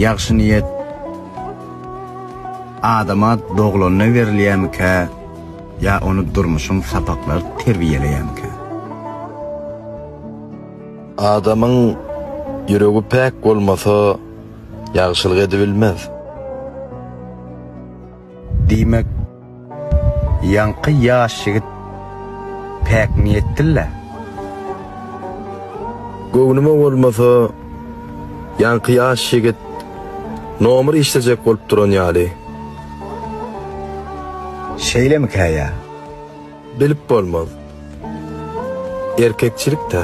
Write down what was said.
Ýagşy niýet adama doglanna berilýärmike, ya onu durmuşun sapaklar terbiýeleýärmike? Adamın ýüregi päk bolmasa ýagşylyk edebilmez. Diýmek, ýanky ýaş ýigit päk niýetdiller. Göwnüme bolmasa ýanky ýaş ýigit nomur işlejek bolup duran ýaly. Şeýlemike ýa? Bilip bolmaz. Erkekçilik de